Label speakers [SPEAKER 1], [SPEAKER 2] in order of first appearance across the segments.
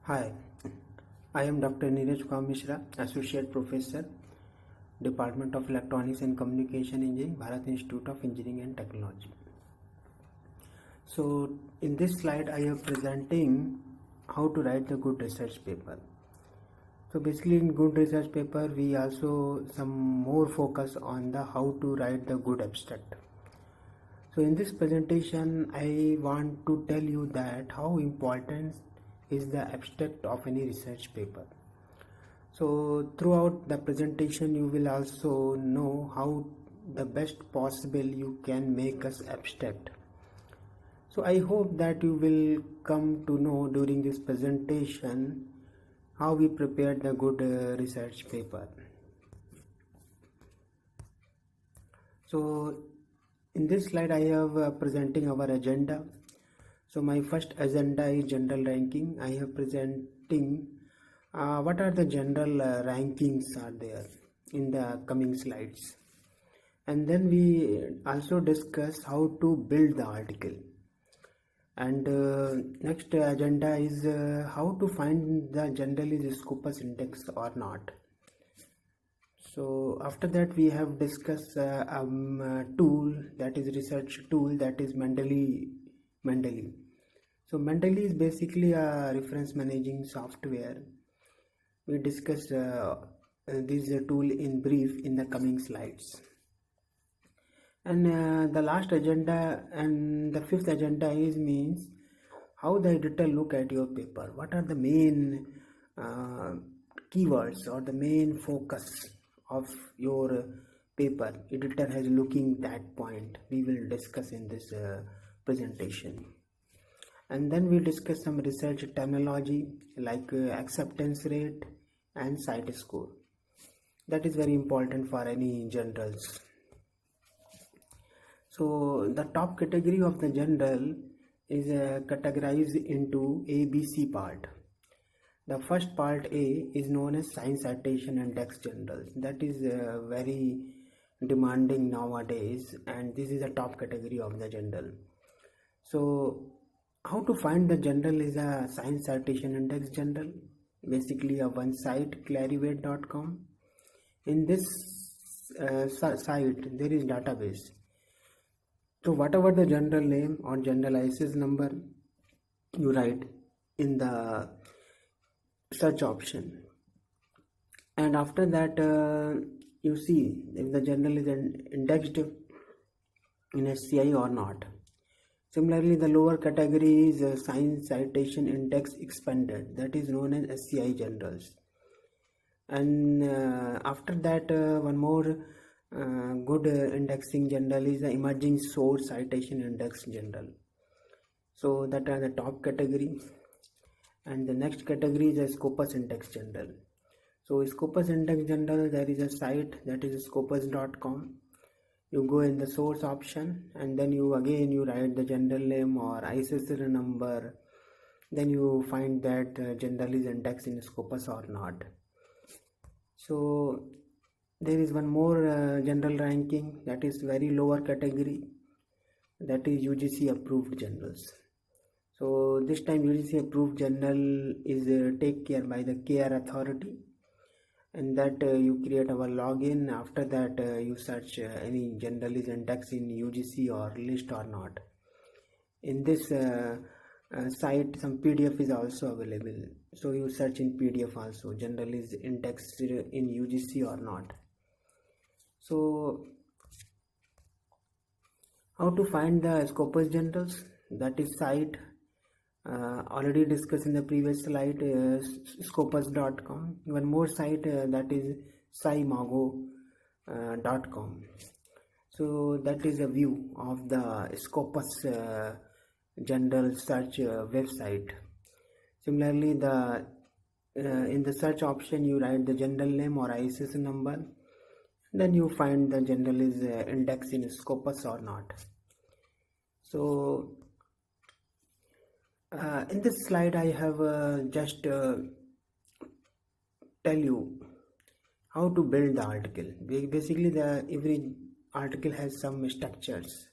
[SPEAKER 1] Hi, I am Dr. Neeraj Kumar Mishra, Associate Professor, Department of Electronics and Communication Engineering, Bharat Institute of Engineering and Technology. So, in this slide, I am presenting how to write the good research paper. So, basically, in good research paper, we also some more focus on the how to write the good abstract. So, in this presentation, I want to tell you that how important is the abstract of any research paper. So throughout the presentation you will also know how the best possible you can make us abstract. So I hope that you will come to know during this presentation how we prepared the good research paper. So in this slide I have presenting our agenda. So my first agenda is general ranking. I have presenting what are the general rankings are there in the coming slides, and then we also discuss how to build the article, and next agenda is how to find the journal is Scopus index or not. So after that we have discussed tool, that is research tool, that is Mendeley. So Mendeley is basically a reference managing software. We discuss this tool in brief in the coming slides. And the last agenda and the fifth agenda is means how the editor look at your paper. What are the main keywords or the main focus of your paper? Editor has looking that point. We will discuss in this presentation. And then we discuss some research terminology like acceptance rate and site score. That is very important for any journals. So the top category of the journal is categorized into A, B, C part. The first part A is known as Science Citation Index journals. That is very demanding nowadays, and this is the top category of the journal. So how to find the journal is a Science Citation Index journal. Basically a one site, clarivate.com. In this site there is database. So whatever the journal name or journal ISS number, you write in the search option, and after that you see if the journal is indexed in SCI or not. Similarly, the lower category is Science Citation Index Expanded, that is known as SCI journals. And after that, one more good indexing journal is the Emerging Source Citation Index journal. So that are the top category. And the next category is a Scopus Index journal. So Scopus Index journal, there is a site that is scopus.com. You go in the source option, and then you write the journal name or ISSN number. Then you find that journal is indexed in Scopus or not. So there is one more general ranking, that is very lower category, that is UGC approved journals. So this time UGC approved journal is take care by the care authority, and that you create our login. After that you search any journal is indexed in UGC or list or not. In this site some PDF is also available, so you search in PDF also journal is indexed in UGC or not. So how to find the Scopus journals, that is site already discussed in the previous slide, scopus.com. One more site that is scimago.com. So that is a view of the Scopus journal search website. Similarly, the in the search option you write the journal name or ISS number, then you find the journal is indexed in Scopus or not. So in this slide I have just tell you how to build the article. Basically every article has some structures.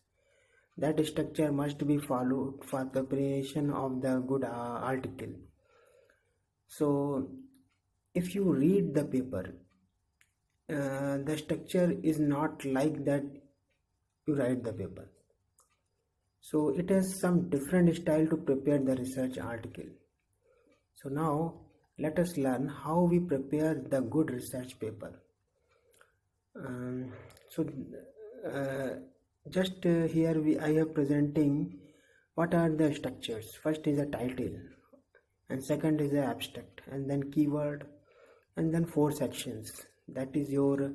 [SPEAKER 1] That structure must be followed for preparation of the good article. So if you read the paper, the structure is not like that you write the paper. So it has some different style to prepare the research article. So now let us learn how we prepare the good research paper. So just here I have presenting what are the structures. First is a title, and second is the abstract, and then keyword, and then 4 sections. That is your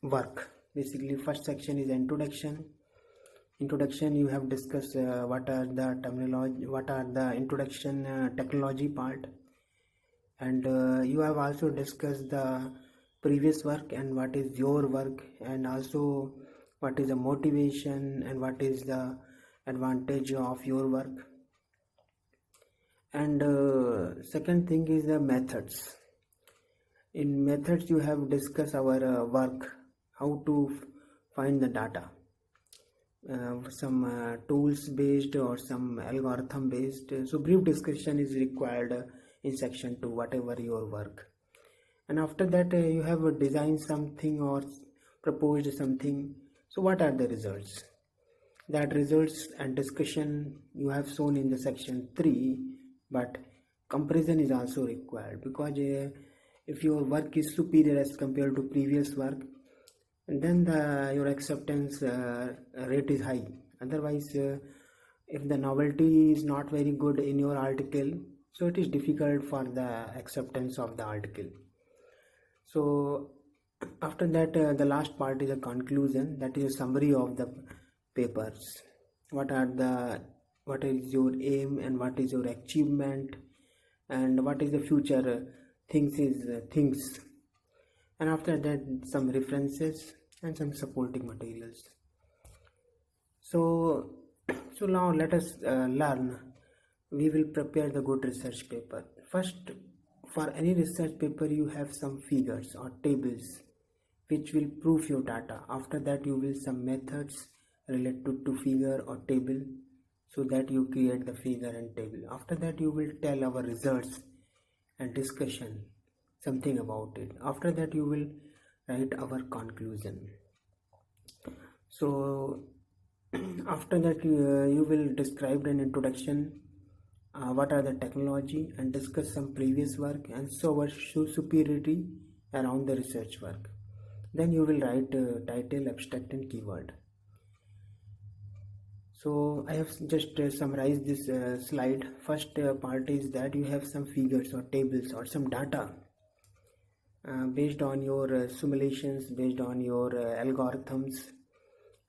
[SPEAKER 1] work. Basically, first section is introduction. Introduction, you have discussed what are the terminology, what are the introduction technology part, and you have also discussed the previous work and what is your work, and also what is the motivation and what is the advantage of your work. And second thing is the methods. In methods, you have discussed our work, how to find the data, some tools based or some algorithm based. So brief discussion is required in section 2, whatever your work. And after that you have designed something or proposed something. So what are the results? That results and discussion you have shown in the section 3, but comparison is also required, because if your work is superior as compared to previous work, then your acceptance rate is high. Otherwise, if the novelty is not very good in your article, so it is difficult for the acceptance of the article. So after that, the last part is a conclusion, that is a summary of the papers. What is your aim and what is your achievement, and what is the future things. And after that, some references and some supporting materials. So now let us learn. We will prepare the good research paper. First, for any research paper, you have some figures or tables which will prove your data. After that, you will some methods related to figure or table, so that you create the figure and table. After that, you will tell our results and discussion something about it. After that, you will write our conclusion. So after that, you will describe an introduction, what are the technology, and discuss some previous work and show our superiority around the research work. Then you will write title, abstract, and keyword. So I have just summarized this slide. First part is that you have some figures or tables or some data based on your simulations, based on your algorithms.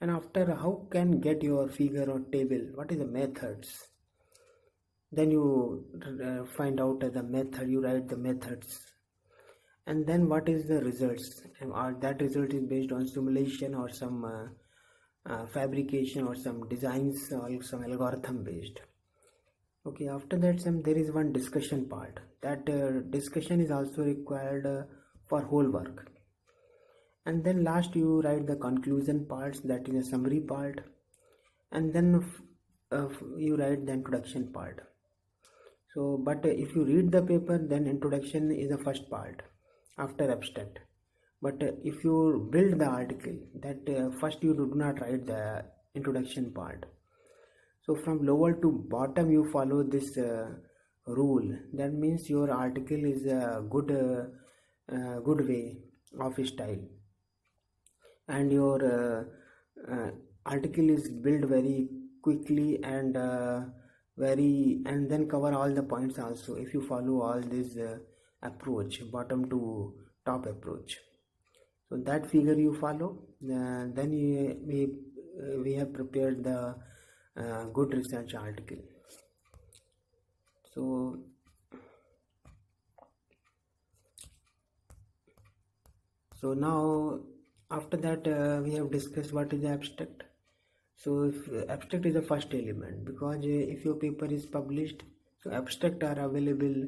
[SPEAKER 1] And after, how can get your figure or table, what is the methods? Then you find out the method, you write the methods. And then what is the results? Or that result is based on simulation or some fabrication or some designs or some algorithm based. Okay, after that there is one discussion part. That discussion is also required for whole work. And then last you write the conclusion parts, that is a summary part. And then you write the introduction part. So but if you read the paper, then introduction is the first part after abstract. But if you build the article, that first you do not write the introduction part. So from lower to bottom you follow this rule. That means your article is a good way of style, and your article is built very quickly and then cover all the points also, if you follow all this approach, bottom to top approach. So that figure you follow, then we have prepared the good research article. So now after that we have discussed what is the abstract. So if abstract is the first element, because if your paper is published, so abstract are available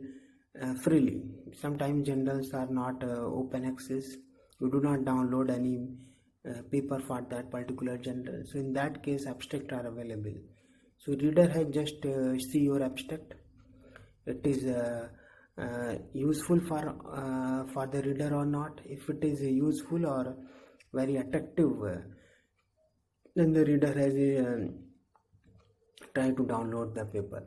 [SPEAKER 1] freely. Sometimes journals are not open access. You do not download any paper for that particular journal. So in that case, abstract are available. So reader has just see your abstract. It is useful for the reader or not. If it is useful or very attractive, then the reader has try to download the paper.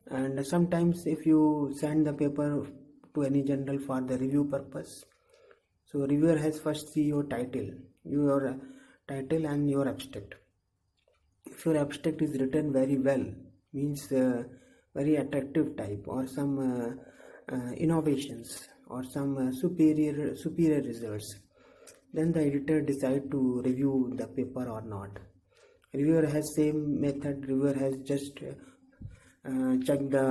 [SPEAKER 1] And sometimes if you send the paper to any journal for the review purpose, so reviewer has first see your title and your abstract. If your abstract is written very well, means very attractive type, or some innovations, or some superior results, then the editor decide to review the paper or not. Reviewer has same method. Reviewer has just check the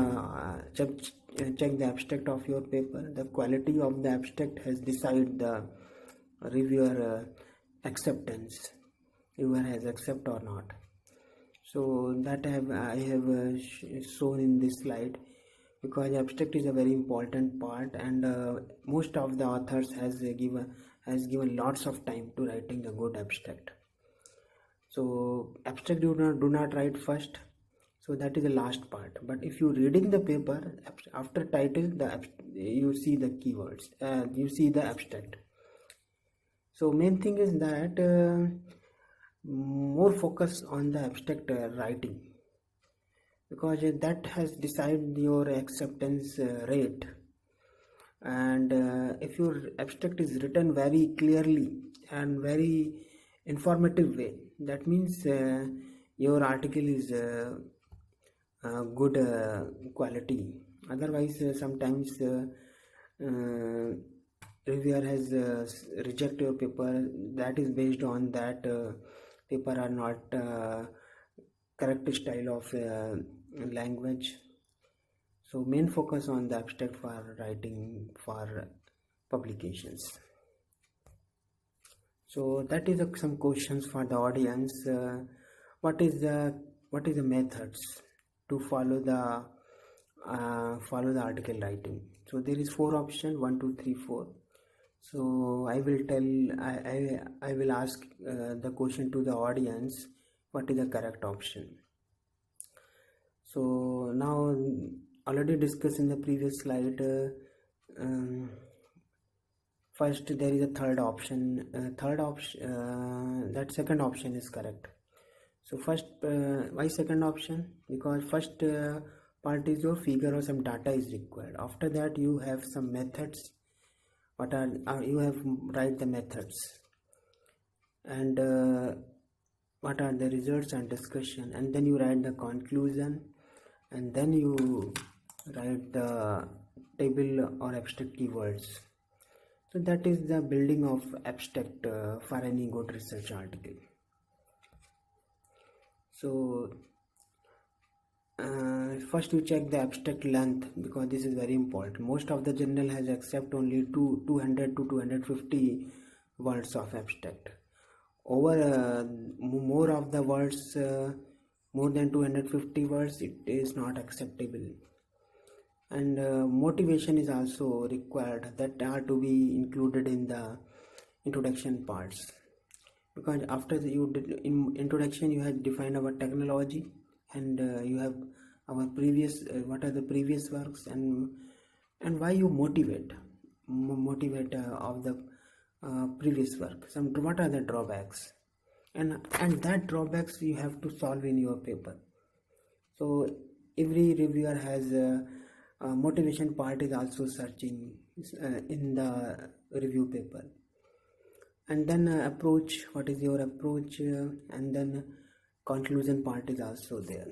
[SPEAKER 1] abstract of your paper. The quality of the abstract has decided the reviewer acceptance. Reviewer has accept or not. So that I have shown in this slide, because abstract is a very important part, and most of the authors has given lots of time to writing a good abstract. So abstract do not write first, so that is the last part. But if you reading the paper, after title, you see the keywords, you see the abstract. So main thing is that more focus on the abstract writing, because that has decided your acceptance rate. And if your abstract is written very clearly and very informative way, that means your article is good quality. Otherwise sometimes reviewer has reject your paper, that is based on that paper are not correct style of language. So main focus on the abstract for writing for publications. So that is some questions for the audience. What is the methods to follow the article writing? So there is 4 options, 1 2 3 4. So I will ask the question to the audience, what is the correct option. So now, already discussed in the previous slide, first there is a third option. That second option is correct. So first, why second option? Because first part is your figure or some data is required. After that you have some methods. You have write the methods, and what are the results and discussion, and then you write the conclusion, and then you write the table or abstract keywords. So that is the building of abstract for any good research article. So first you check the abstract length, because this is very important. Most of the journal has accept only 200 to 250 words of abstract. Over more of the words, more than 250 words, it is not acceptable. And motivation is also required, that are to be included in the introduction parts, because after in introduction you have defined our technology, and you have our previous what are the previous works, and why you motivate of the previous work, what are the drawbacks, and that drawbacks you have to solve in your paper. So every reviewer has motivation part is also searching in the review paper. And then approach, what is your approach, and then conclusion part is also there.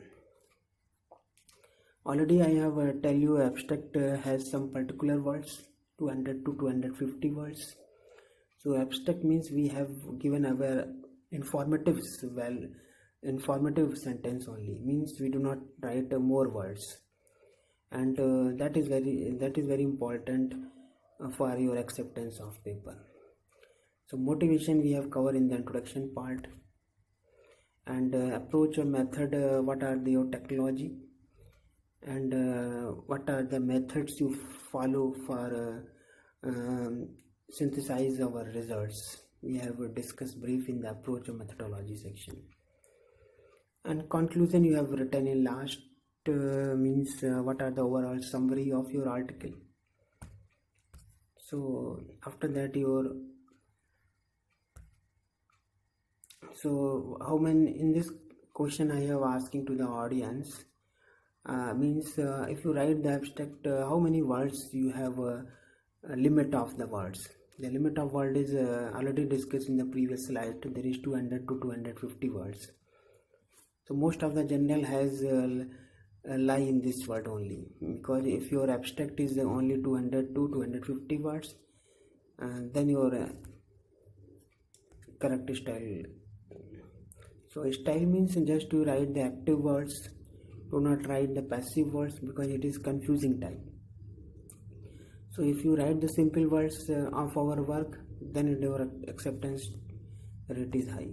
[SPEAKER 1] Already I have tell you abstract has some particular words, 200 to 250 words. So abstract means we have given our informative sentence only, means we do not write more words, and that is very important for your acceptance of paper. So motivation we have covered in the introduction part, and approach or method, what are your technology, and what are the methods you follow for synthesize our results. We have discussed brief in the approach or methodology section. And conclusion you have written in last means what are the overall summary of your article. So after that so how many in this question I have asking to the audience means if you write the abstract, how many words you have a limit of the words. The limit of word is already discussed in the previous slide. There is 200 to 250 words. So most of the journal has lie in this word only, because if your abstract is only 200 to 250 words, then your correct style. So style means just to write the active words, do not write the passive words because it is confusing type. So if you write the simple words of our work, then your acceptance rate is high.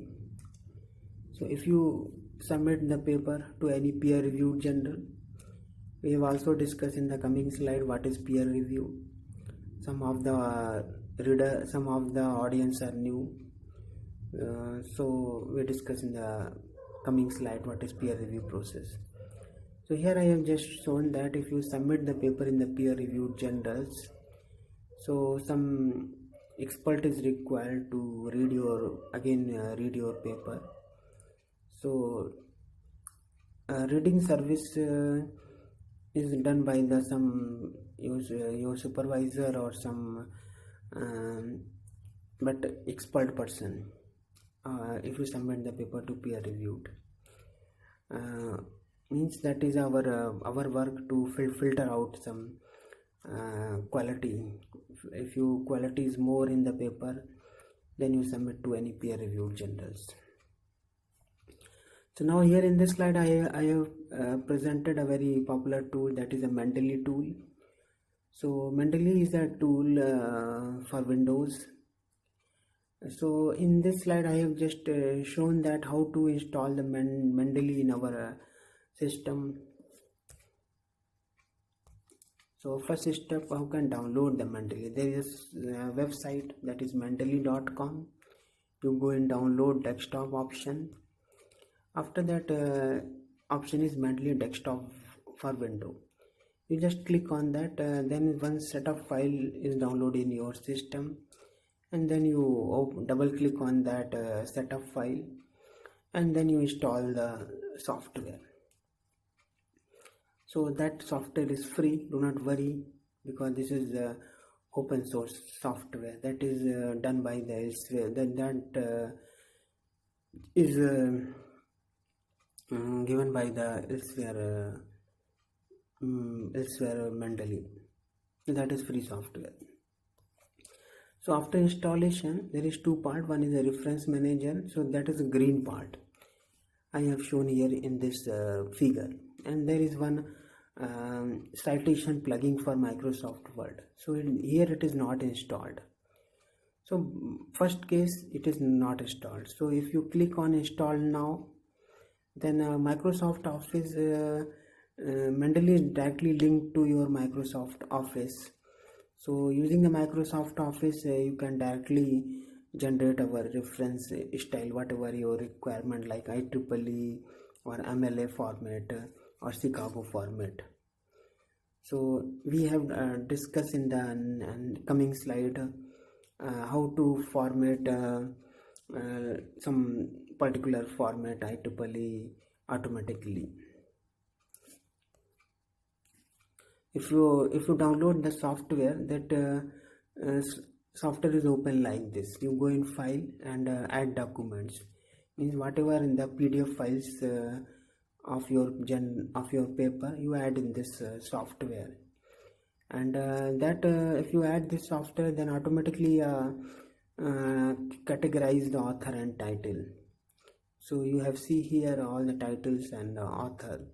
[SPEAKER 1] So if you submit the paper to any peer reviewed journal, we have also discussed in the coming slide what is peer review. Some of the some of the audience are new, so we discuss in the coming slide what is peer review process. So here I have just shown that if you submit the paper in the peer reviewed journals, so some expert is required to read your read your paper. So reading service is done by the some your supervisor or some but expert person if you submit the paper to peer reviewed. Means that is our work to filter out some quality. If you quality is more in the paper, then you submit to any peer reviewed journals. So now here in this slide I have presented a very popular tool, that is a Mendeley tool. So Mendeley is a tool for Windows. So in this slide I have just shown that how to install the Mendeley in our system. So first step, how can download the Mendeley. There is a website that is mendeley.com. You go and download desktop option. After that option is Mendeley desktop for Windows. You just click on that, then one setup file is downloaded in your system, and then you double click on that setup file, and then you install the software. So that software is free, do not worry, because this is open source software that is done by the elsewhere, that is given by the elsewhere Mendeley. That is free software. So after installation there is two part. One is a reference manager, so that is a green part I have shown here in this figure, and there is one citation plugin for Microsoft Word. So here it is not installed. So first case, it is not installed. So if you click on install now, then Microsoft Office Mendeley is directly linked to your Microsoft Office. So using the Microsoft Office you can directly generate our reference style, whatever your requirement, like IEEE or MLA format or Chicago format. So we have discussed in the coming slide how to format some particular format IEEE automatically. If you download the software, that software is open like this. You go in file and add documents, means whatever in the PDF files of your paper you add in this software, and if you add this software, then automatically categorize the author and title. So you have see here all the titles and the author,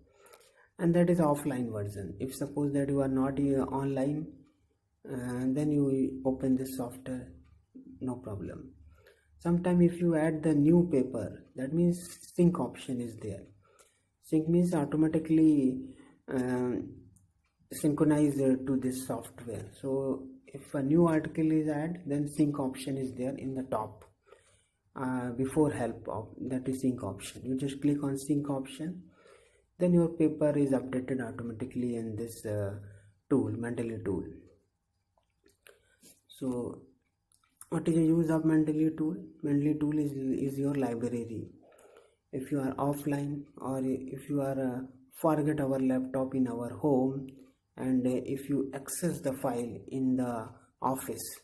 [SPEAKER 1] and that is offline version. If suppose that you are not online, then you open this software, no problem. Sometime if you add the new paper, that means sync option is there. Sync means automatically synchronize to this software. So if a new article is added, then sync option is there in the top. before help that is sync option. You just click on sync option, then your paper is updated automatically in this tool, Mendeley tool. So what is the use of Mendeley tool? Mendeley tool is your library. If you are offline, or if you are forget our laptop in our home, and if you access the file in the office,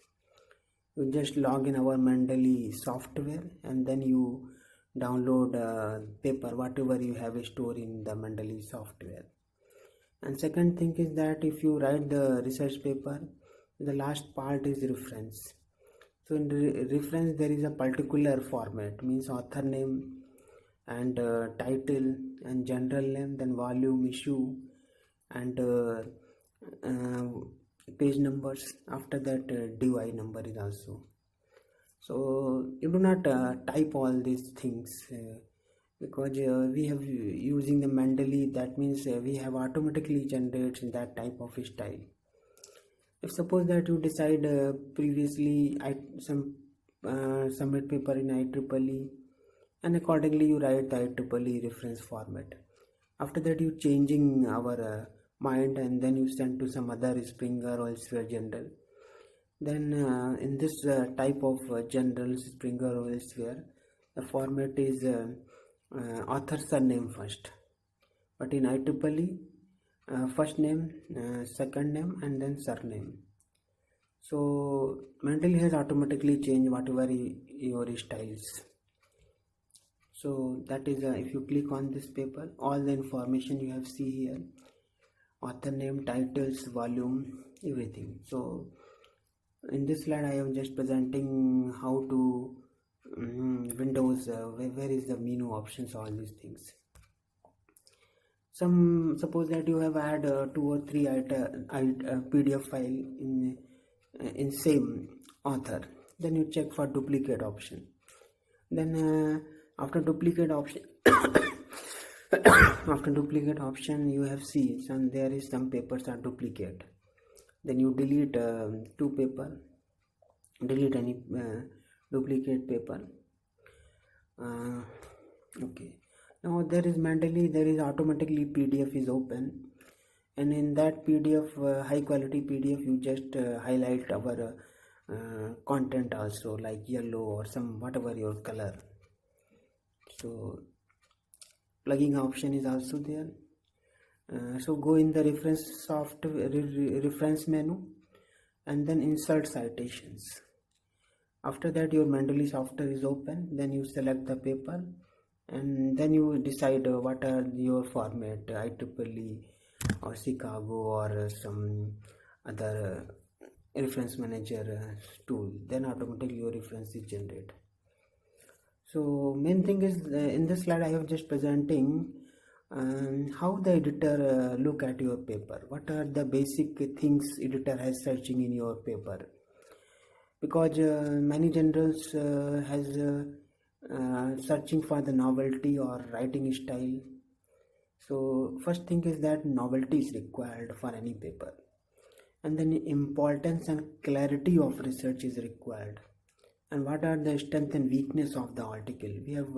[SPEAKER 1] you just log in our Mendeley software, and then you download paper whatever you have stored in the Mendeley software. And second thing is that if you write the research paper, the last part is reference. So in reference there is a particular format, means author name and title and general name, then volume, issue, and page numbers. After that DOI number is also. So you do not type all these things because we have using the Mendeley, that means we have automatically generates that type of style. If suppose that you decide previously submit paper in IEEE, and accordingly you write the IEEE reference format. After that you changing our mind, and then you send to some other Springer or Elsevier general. Then in this type of general Springer or Elsevier, the format is author surname first, but in IEEE first name, second name, and then surname. So Mendeley has automatically changed whatever your styles. So that is if you click on this paper, all the information you have see here, author name, titles, volume, everything. So in this slide I am just presenting how to Windows, where is the menu options, all these things. Suppose that you have had 2 or 3 PDF file in same author, then you check for duplicate option. Then after duplicate option after duplicate option you have seen there is some papers are duplicate. Then you delete 2 paper, delete any duplicate paper. Okay, now there is Mendeley, there is automatically PDF is open, and in that PDF, high quality PDF, you just highlight our content also, like yellow or some whatever your color. So plugging option is also there. So go in the reference software, reference menu, and then insert citations. After that your Mendeley software is open, then you select the paper, and then you decide what are your format, IEEE or Chicago or some other reference manager tool. Then automatically your reference is generated. So main thing is in this slide I have just presenting how the editor look at your paper. What are the basic things editor has searching in your paper? Because many generals has searching for the novelty or writing style. So first thing is that novelty is required for any paper, and then importance and clarity of research is required, and what are the strength and weakness of the article we have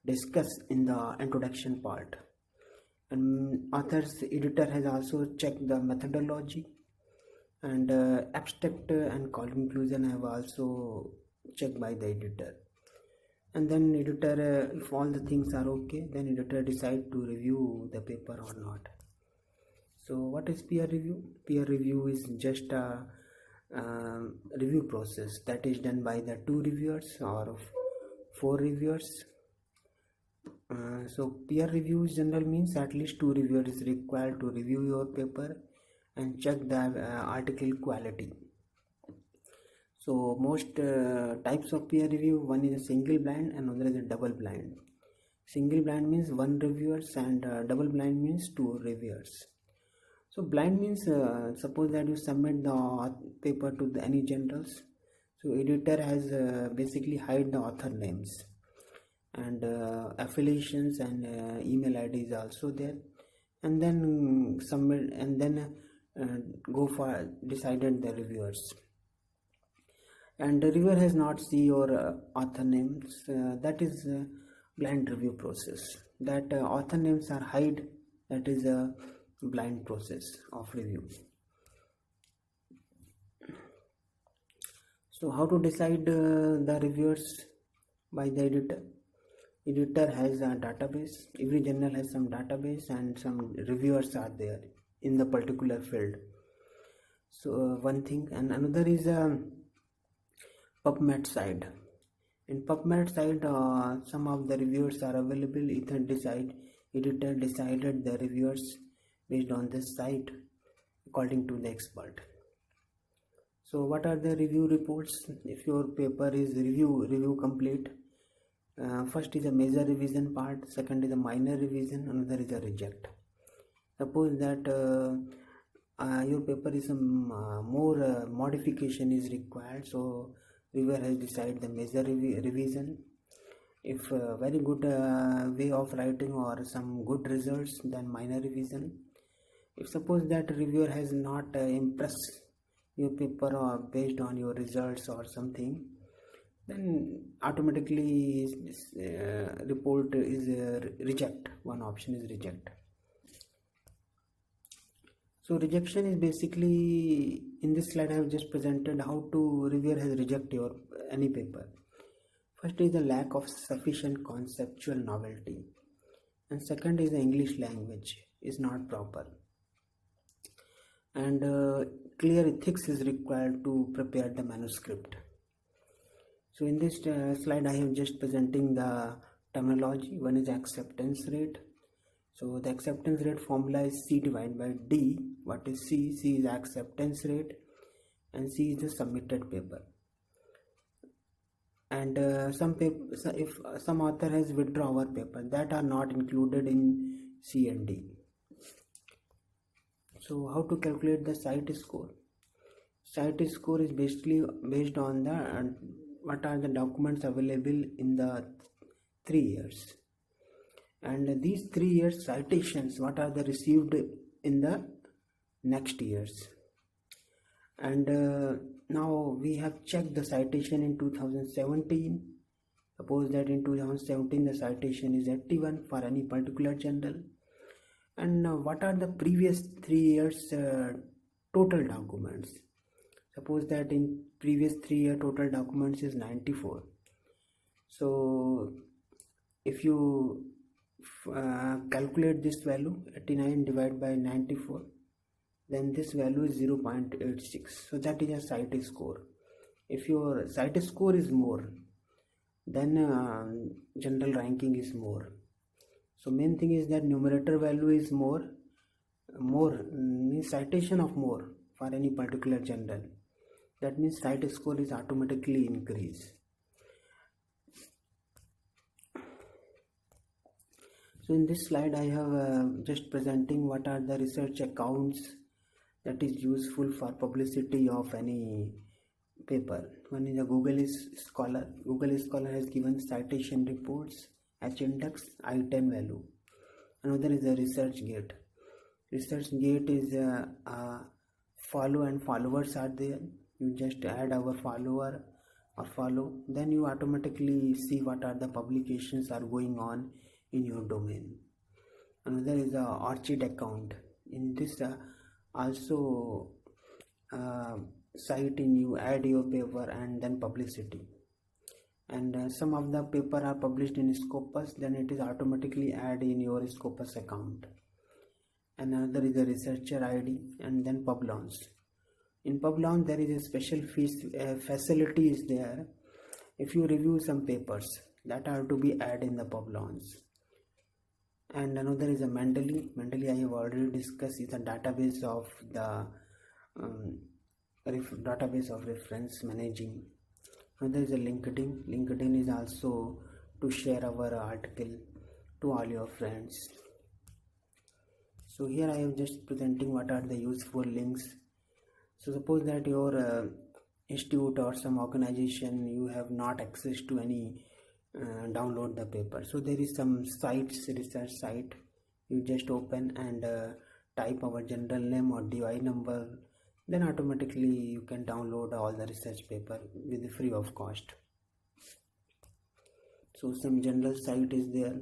[SPEAKER 1] discussed in the introduction part. And author's editor has also checked the methodology, and abstract and conclusion have also checked by the editor. And then editor, if all the things are okay, then editor decide to review the paper or not. So what is peer review? Peer review is just a review process that is done by the 2 reviewers or 4 reviewers. So peer review general means at least 2 reviewers is required to review your paper and check the article quality. So most types of peer review, one is a single blind and another is a double blind. Single blind means 1 reviewers, and double blind means 2 reviewers. So blind means suppose that you submit the paper to any journals. So editor has basically hide the author names, and affiliations and email ID is also there, and then submit, and then go for decided the reviewers. And the reviewer has not see your author names. That is blind review process. That author names are hide. That is a blind process of review. So how to decide the reviewers? By the editor. Editor has a database. Every journal has some database and some reviewers are there in the particular field. So one thing, and another is PubMed side. In PubMed side, some of the reviewers are available. Editor decided the reviewers based on this site according to the expert. So what are the review reports? If your paper is review complete, first is a major revision part, second is a minor revision, another is a reject. Suppose that your paper is more modification is required, so reviewer has decided the major revision. If very good way of writing or some good results, then minor revision. If suppose that reviewer has not impressed your paper or based on your results or something, then automatically report is reject. One option is reject. So rejection is basically, in this slide I have just presented how to reviewer has reject your any paper. First is the lack of sufficient conceptual novelty, and second is the English language is not proper, and clear ethics is required to prepare the manuscript. So in this slide I am just presenting the terminology. One is acceptance rate. So the acceptance rate formula is C divided by D. What is C? C is acceptance rate and C is the submitted paper. And if some author has withdrawn our paper, that are not included in C and D. So how to calculate the site score? Site score is basically based on the what are the documents available in the 3 years, and these 3 years citations what are the received in the next years. And now we have checked the citation in 2017. Suppose that in 2017 the citation is 81 for any particular journal, and what are the previous 3 years total documents. Suppose that in previous 3 year total documents is 94. So if you calculate this value, 89 divided by 94, then this value is 0.86. So that is a site score. If your site score is more, then general ranking is more. So main thing is that numerator value is more means citation of more for any particular journal. That means site score is automatically increased. So in this slide I have just presenting what are the research accounts that is useful for publicity of any paper. One is a Google Scholar. Google Scholar has given citation reports, H-index, I-10 value. Another is a ResearchGate. ResearchGate is follow and followers are there. You just add our follower or follow, then you automatically see what are the publications are going on in your domain. Another is a Orchid account. In this also site in you add your paper and then publicity, and some of the paper are published in Scopus, then it is automatically add in your Scopus account. And another is the researcher ID, and then PubLaunch. In PubLaunch there is a special facility is there. If you review some papers, that are to be added in the PubLaunch. And another is a Mendeley. Mendeley I have already discussed is a database of the database of reference managing. Another is a LinkedIn. LinkedIn is also to share our article to all your friends. So here I am just presenting what are the useful links. So suppose that your institute or some organization, you have not access to any download the paper. So there is some sites, research site, you just open and type our journal name or DOI number, then automatically you can download all the research paper with free of cost. So some general site is there.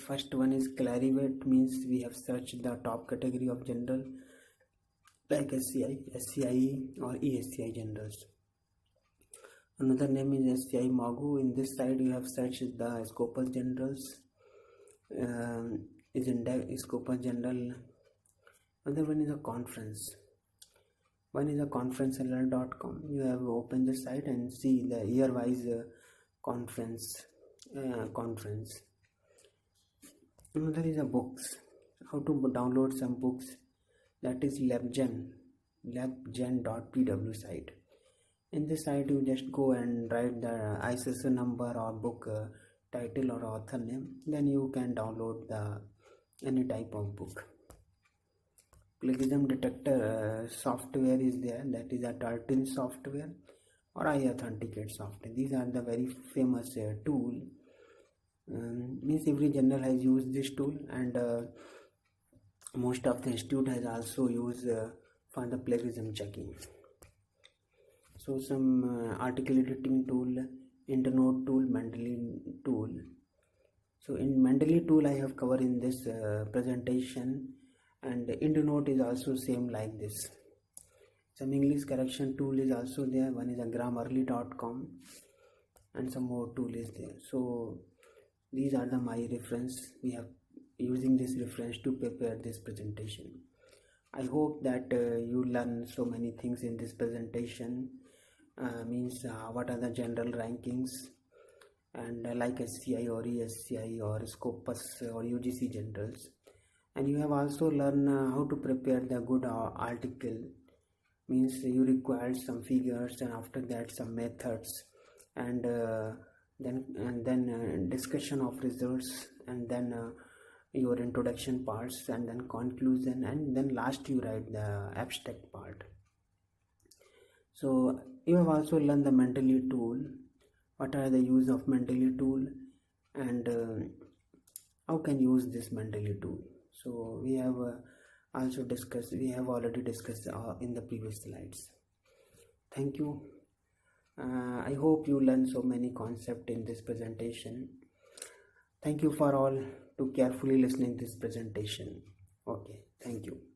[SPEAKER 1] First one is Clarivate, means we have searched the top category of general like SCI, SCIE or ESCI generals. Another name is SCI Magu. In this side you have searched the Scopus generals, is index Scopus general. Another one is a conference. One is a conferencealert.com. You have opened the site and see the year-wise conference. Another is a books. How to download some books. That is labgen.pw site. In this site you just go and write the ISSN number or book title or author name. Then you can download the any type of book. Plagiarism detector software is there, that is a Untitled software or iAuthenticate software. These are the very famous tool. Means every journal has used this tool, and most of the institute has also used for the plagiarism checking. So some article editing tool, Internote tool, Mendeley tool. So in Mendeley tool I have covered in this presentation, and Internote is also same like this. Some English correction tool is also there. One is a grammarly.com and some more tool is there. So these are the my reference. We have using this reference to prepare this presentation. I hope that you learn so many things in this presentation. Means what are the general rankings, and like SCI or ESCI or Scopus or UGC generals. And you have also learned how to prepare the good article. Means you require some figures, and after that some methods, and then discussion of results, and then your introduction parts, and then conclusion, and then last you write the abstract part. So you have also learned the Mendeley tool. What are the use of Mendeley tool, and how can use this Mendeley tool? So we have already discussed in the previous slides. Thank you. I hope you learned so many concepts in this presentation. Thank you for all to carefully listening this presentation. Okay, thank you.